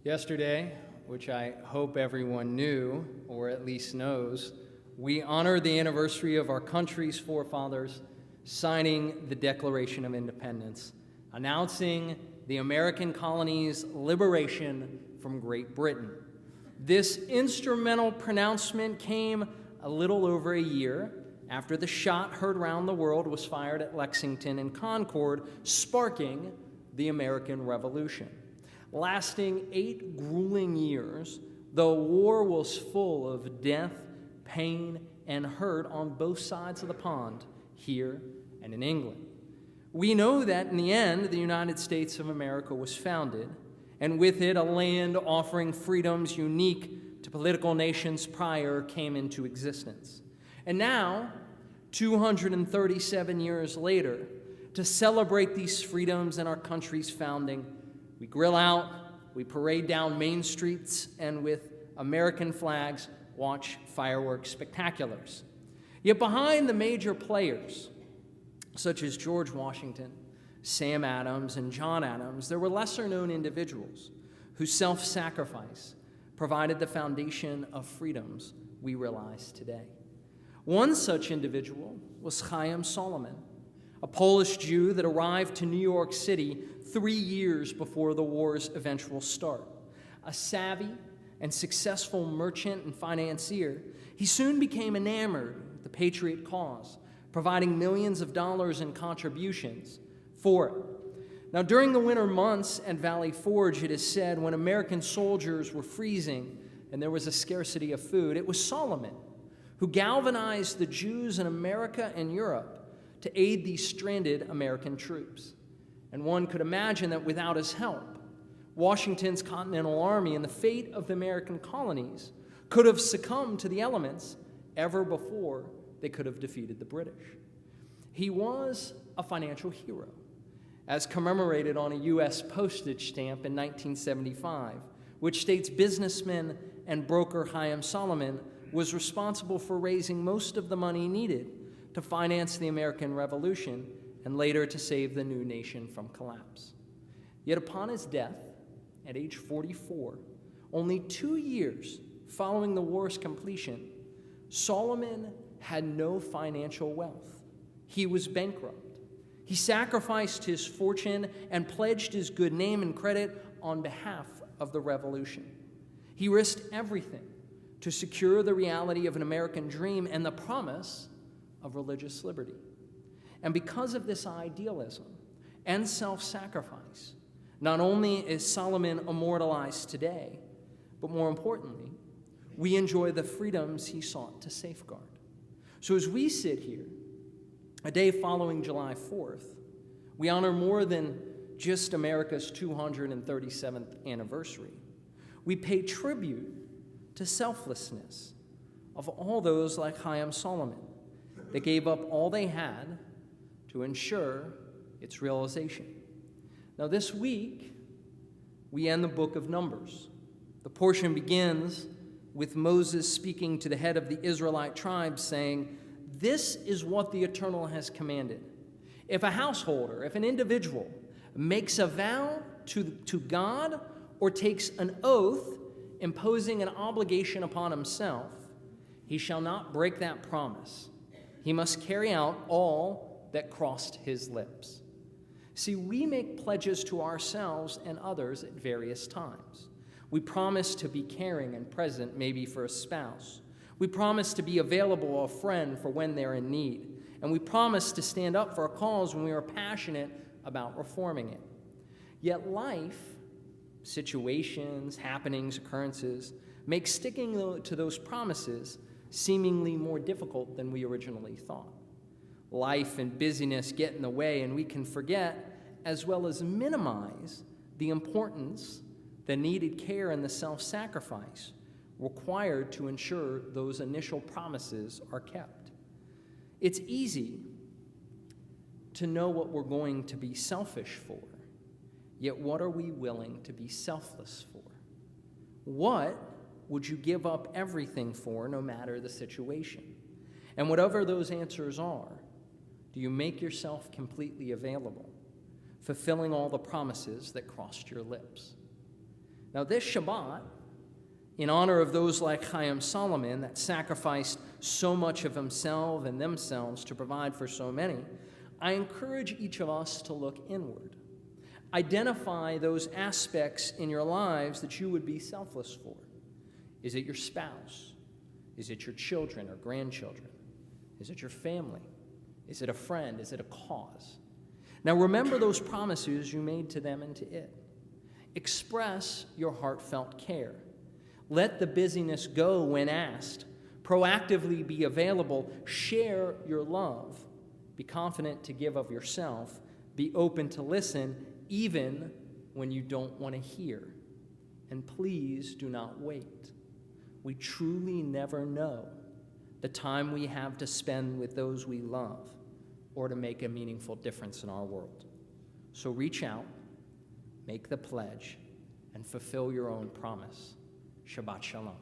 Yesterday, which I hope everyone knew, or at least knows, we honored the anniversary of our country's forefathers signing the Declaration of Independence, announcing the American colonies' liberation from Great Britain. This instrumental pronouncement came a little over a year after the shot heard round the world was fired at Lexington and Concord, sparking the American Revolution. Lasting 8 grueling years, the war was full of death, pain, and hurt on both sides of the pond, here and in England. We know that in the end, the United States of America was founded, and with it, a land offering freedoms unique to political nations prior came into existence. And now, 237 years later, to celebrate these freedoms and our country's founding, we grill out, we parade down main streets, and with American flags, watch fireworks spectaculars. Yet behind the major players, such as George Washington, Sam Adams, and John Adams, there were lesser-known individuals whose self-sacrifice provided the foundation of freedoms we realize today. One such individual was Chaim Solomon, a Polish Jew that arrived to New York City 3 years before the war's eventual start. A savvy and successful merchant and financier, he soon became enamored with the patriot cause, providing millions of dollars in contributions for it. Now, during the winter months at Valley Forge, it is said, when American soldiers were freezing and there was a scarcity of food, it was Solomon who galvanized the Jews in America and Europe to aid these stranded American troops. And one could imagine that without his help, Washington's Continental Army and the fate of the American colonies could have succumbed to the elements ever before they could have defeated the British. He was a financial hero, as commemorated on a U.S. postage stamp in 1975, which states businessman and broker Chaim Solomon was responsible for raising most of the money needed to finance the American Revolution and later to save the new nation from collapse. Yet upon his death, at age 44, only 2 years following the war's completion, Solomon had no financial wealth. He was bankrupt. He sacrificed his fortune and pledged his good name and credit on behalf of the revolution. He risked everything to secure the reality of an American dream and the promise of religious liberty. And because of this idealism and self-sacrifice, not only is Solomon immortalized today, but more importantly, we enjoy the freedoms he sought to safeguard. So as we sit here, a day following July 4th, we honor more than just America's 237th anniversary. We pay tribute to selflessness of all those like Chaim Solomon that gave up all they had to ensure its realization. Now this week, we end the book of Numbers. The portion begins with Moses speaking to the head of the Israelite tribes saying, "This is what the Eternal has commanded. If a householder, if an individual makes a vow to God or takes an oath imposing an obligation upon himself, he shall not break that promise. He must carry out all that crossed his lips." See, we make pledges to ourselves and others at various times. We promise to be caring and present, maybe for a spouse. We promise to be available, a friend, for when they're in need. And we promise to stand up for a cause when we are passionate about reforming it. Yet life, situations, happenings, occurrences, make sticking to those promises seemingly more difficult than we originally thought. Life and busyness get in the way, and we can forget, as well as minimize, the importance, the needed care, and the self-sacrifice required to ensure those initial promises are kept. It's easy to know what we're going to be selfish for, yet what are we willing to be selfless for? What would you give up everything for, no matter the situation? And whatever those answers are, do you make yourself completely available, fulfilling all the promises that crossed your lips? Now, this Shabbat, in honor of those like Chaim Solomon that sacrificed so much of himself and themselves to provide for so many, I encourage each of us to look inward. Identify those aspects in your lives that you would be selfless for. Is it your spouse? Is it your children or grandchildren? Is it your family? Is it a friend? Is it a cause? Now remember those promises you made to them and to it. Express your heartfelt care. Let the busyness go when asked. Proactively be available. Share your love. Be confident to give of yourself. Be open to listen, even when you don't want to hear. And please do not wait. We truly never know the time we have to spend with those we love or to make a meaningful difference in our world. So reach out, make the pledge, and fulfill your own promise. Shabbat Shalom.